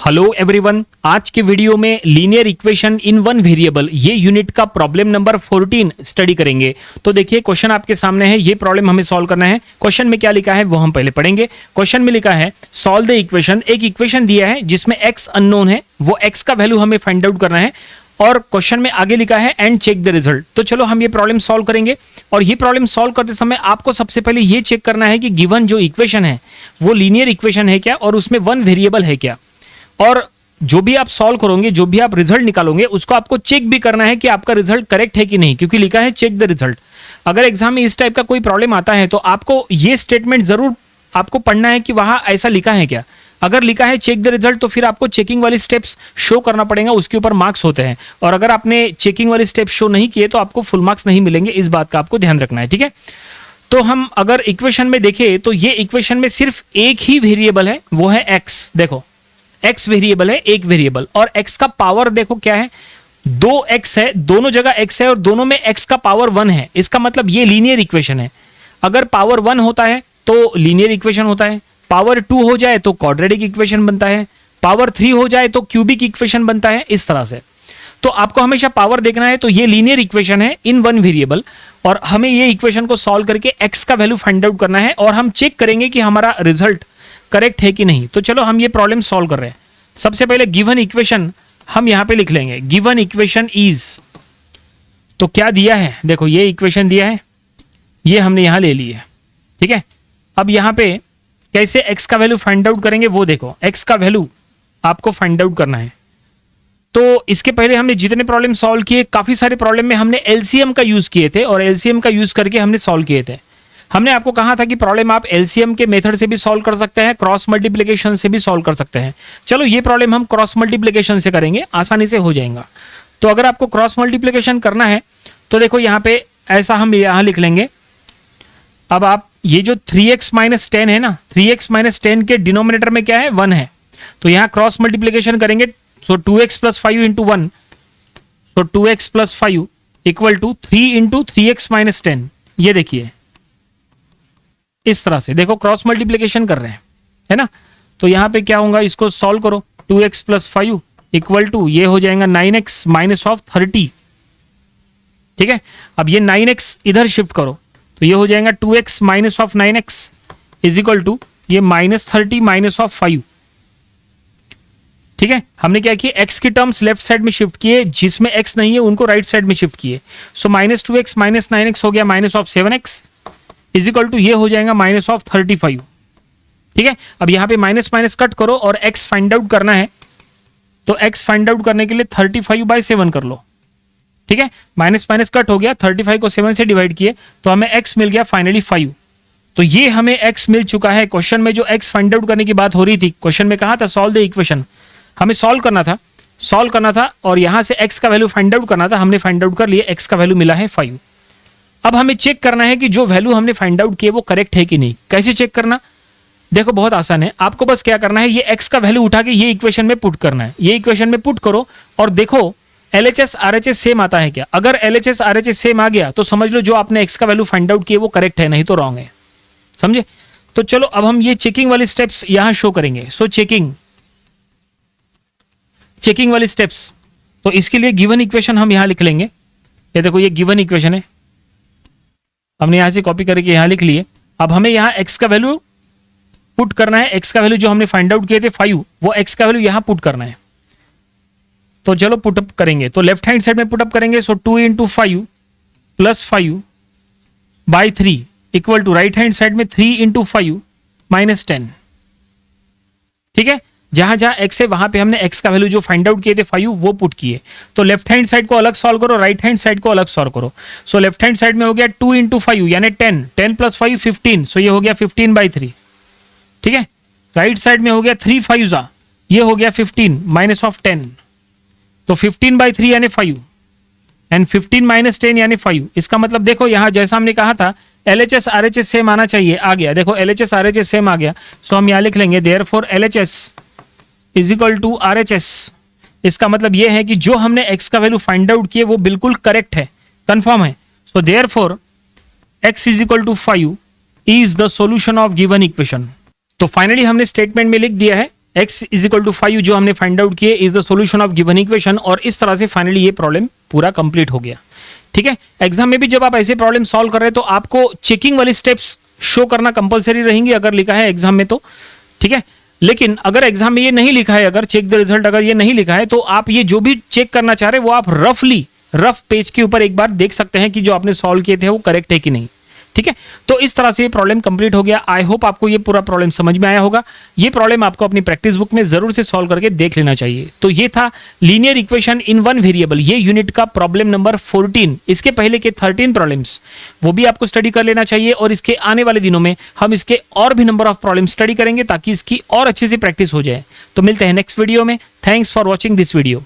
Hello everyone, आज के video में linear equation in one variable ये यूनिट का प्रॉब्लम नंबर 14 स्टडी करेंगे। तो देखिए क्वेश्चन आपके सामने है, ये प्रॉब्लम हमें सॉल्व करना है। क्वेश्चन में क्या लिखा है वो हम पहले पढ़ेंगे। क्वेश्चन में लिखा है सॉल्व द इक्वेशन। एक इक्वेशन दिया है जिसमें x अननोन है, वो x का वैल्यू हमें फाइंड आउट करना है और क्वेश्चन में आगे लिखा है एंड चेक द रिजल्ट। तो चलो हम ये प्रॉब्लम सॉल्व करेंगे और ये प्रॉब्लम सॉल्व करते समय आपको सबसे पहले ये चेक करना है कि गिवन जो इक्वेशन है वो लीनियर इक्वेशन है क्या और उसमें वन वेरिएबल है क्या। और जो भी आप सॉल्व करोगे, जो भी आप रिजल्ट निकालोगे, उसको आपको चेक भी करना है कि आपका रिजल्ट करेक्ट है कि नहीं, क्योंकि लिखा है चेक द रिजल्ट। अगर एग्जाम में इस टाइप का कोई प्रॉब्लम आता है तो आपको ये स्टेटमेंट जरूर आपको पढ़ना है कि वहां ऐसा लिखा है क्या। अगर लिखा है चेक द रिजल्ट तो फिर आपको चेकिंग वाली स्टेप्स शो करना पड़ेगा, उसके ऊपर मार्क्स होते हैं। और अगर आपने चेकिंग वाली स्टेप्स शो नहीं किए तो आपको फुल मार्क्स नहीं मिलेंगे, इस बात का आपको ध्यान रखना है, ठीक है। तो हम अगर इक्वेशन में देखें तो ये इक्वेशन में सिर्फ एक ही वेरिएबल है, वो है एक्स। देखो x वेरिएबल है, एक वेरिएबल, और x का पावर देखो क्या है, 2x है, दोनों जगह x है और दोनों में x का पावर 1 है। इसका मतलब ये लीनियर इक्वेशन है। अगर पावर 1 होता है तो लीनियर इक्वेशन होता है, पावर 2 हो जाए तो क्वाड्रेटिक इक्वेशन बनता है, पावर 3 हो जाए तो क्यूबिक इक्वेशन बनता है, इस तरह से। तो आपको हमेशा पावर देखना है। तो ये लीनियर इक्वेशन है इन वन वेरिएबल और हमें ये इक्वेशन को सॉल्व करके x का वैल्यू फाइंड आउट करना है और हम चेक करेंगे कि हमारा रिजल्ट करेक्ट है कि नहीं। तो चलो हम ये प्रॉब्लम सॉल्व कर रहे हैं। सबसे पहले गिवन इक्वेशन हम यहां पे लिख लेंगे। गिवन इक्वेशन इज, तो क्या दिया है, देखो ये इक्वेशन दिया है, ये हमने यहां ले ली है, ठीक है। अब यहां पे कैसे x का वैल्यू फाइंड आउट करेंगे वो देखो। x का वैल्यू आपको फाइंड आउट करना है। तो इसके पहले हमने जितने प्रॉब्लम सॉल्व किए, काफी सारे प्रॉब्लम में हमने एलसीएम का यूज किए थे और एलसीएम का यूज करके हमने सॉल्व किए थे। हमने आपको कहा था कि प्रॉब्लम आप एलसीएम के मेथड से भी सॉल्व कर सकते हैं, क्रॉस मल्टीप्लिकेशन से भी सॉल्व कर सकते हैं। चलो ये प्रॉब्लम हम क्रॉस मल्टीप्लिकेशन से करेंगे, आसानी से हो जाएगा। तो अगर आपको क्रॉस मल्टीप्लिकेशन करना है तो देखो यहाँ पे ऐसा हम यहाँ लिख लेंगे। अब आप ये जो 3x माइनस 10 है ना, 3x माइनस 10 के डिनोमिनेटर में क्या है, 1 है। तो यहाँ क्रॉस मल्टीप्लिकेशन करेंगे तो 2x प्लस 5 इंटू 1, तो 2x plus 5 equal to 3 into 3x minus 10। ये देखिए इस तरह से, देखो क्रॉस मल्टीप्लिकेशन कर रहे हैं, है ना। तो यहां पे क्या होगा, इसको सॉल्व करो। 2x प्लस 5 इक्वल टू ये हो जाएगा 9x माइनस ऑफ 30, ठीक है। अब ये 9x इधर शिफ्ट करो तो ये हो जाएगा 2x minus of 9x is equal to ये माइनस 30 माइनस ऑफ 5, ठीक है। हमने क्या किया, x की टर्म्स लेफ्ट साइड में शिफ्ट किए, जिसमें x नहीं है उनको राइट साइड में शिफ्ट किए। So minus 2x minus 9x हो गया minus of 7x is equal to ये हो जाएगा माइनस ऑफ 35, ठीक है। अब यहाँ पे माइनस माइनस कट करो और x फाइंड आउट करना है। तो x फाइंड आउट करने के लिए 35/7 कर लो, ठीक है। माइनस माइनस कट हो गया, 35 को 7 से डिवाइड किए तो हमें x मिल गया फाइनली 5। तो ये हमें x मिल चुका है। क्वेश्चन में जो x फाइंड आउट करने की बात हो रही थी, क्वेश्चन में कहा था सॉल्व द इक्वेशन, हमें सॉल्व करना था और यहां से x का वैल्यू फाइंड आउट करना था। हमने फाइंड आउट कर लिया, x का वैल्यू मिला है 5। अब हमें चेक करना है कि जो वैल्यू हमने फाइंड आउट किए वो करेक्ट है कि नहीं। कैसे चेक करना, देखो बहुत आसान है। आपको बस क्या करना है, ये x का वैल्यू उठा के ये इक्वेशन में पुट करना है। ये इक्वेशन में पुट करो और देखो LHS RHS सेम आता है क्या। अगर LHS RHS सेम आ गया तो समझ लो जो आपने x का वैल्यू फाइंड आउट किए वो करेक्ट है, नहीं तो रॉन्ग है, समझे। तो चलो अब हम ये चेकिंग वाली स्टेप्स यहां शो करेंगे। सो चेकिंग वाली स्टेप्स, तो इसके लिए गिवन इक्वेशन हम यहां लिख लेंगे। ये देखो ये गिवन इक्वेशन है, हमने यहां से कॉपी करके यहां लिख लिए। अब हमें यहां x का वैल्यू पुट करना है। x का वैल्यू जो हमने फाइंड आउट किए थे 5, वो x का वैल्यू यहां पुट करना है। तो चलो पुटअप करेंगे, तो लेफ्ट हैंड साइड में पुटअप करेंगे। So 2 into 5 plus 5 by 3 equal to right hand side में 3 इंटू 5 माइनस 10, ठीक है। जहां जहां x है वहां पे हमने x का वैल्यू जो फाइंड आउट किए थे 5 वो पुट किए। तो लेफ्ट हैंड साइड को अलग सॉल्व करो, राइट हैंड साइड को अलग सॉल्व करो। सो लेफ्ट हैंड साइड में हो गया 2 इंटू 5 यानी 10, 10 प्लस 5 15, सो ये हो गया 15/3, ठीक है। राइट साइड में हो गया 3 5 जा, ये हो गया 15 माइनस ऑफ 10, तो 15/3 यानी 5 एंड 15 माइनस 10 यानी 5। इसका मतलब देखो यहाँ जैसा हमने कहा था LHS RHS सेम आना चाहिए, आ गया। देखो LHS RHS सेम आ गया। सो हम यहाँ लिख लेंगे therefore LHS is equal to RHS। इसका मतलब ये है कि जो हमने x का वैल्यू फाइंड आउट किए वो बिल्कुल करेक्ट है, कंफर्म है। So therefore x is equal to 5 is the solution of given equation. तो फाइनली हमने स्टेटमेंट में लिख दिया है x इज इक्वल टू 5 जो हमने फाइंड आउट किए is the solution of given equation, और इस तरह से फाइनली ये प्रॉब्लम पूरा कंप्लीट हो गया। ठीक है, एग्जाम में भी जब आप ऐसे प्रॉब्लम सॉल्व कर रहे हैं तो आपको चेकिंग वाली स्टेप्स शो करना कंपलसरी रहेंगी अगर लिखा है एग्जाम में तो। ठीक है, लेकिन अगर एग्जाम में ये नहीं लिखा है, अगर चेक द रिजल्ट अगर ये नहीं लिखा है, तो आप ये जो भी चेक करना चाह रहे हैं वो आप रफ पेज के ऊपर एक बार देख सकते हैं कि जो आपने सॉल्व किए थे वो करेक्ट है कि नहीं। ठीक है, तो इस तरह से ये प्रॉब्लम कंप्लीट हो गया। आई होप आपको ये पूरा प्रॉब्लम समझ में आया होगा। ये प्रॉब्लम आपको अपनी प्रैक्टिस बुक में जरूर से सॉल्व करके देख लेना चाहिए। तो ये था linear equation in one variable, ये यूनिट का प्रॉब्लम नंबर 14। इसके पहले के 13 प्रॉब्लम्स वो भी आपको स्टडी कर लेना चाहिए, और इसके आने वाले दिनों में हम इसके और भी नंबर ऑफ प्रॉब्लम स्टडी करेंगे ताकि इसकी और अच्छे से प्रैक्टिस हो जाए। तो मिलते हैं नेक्स्ट वीडियो में। Thanks for watching this video.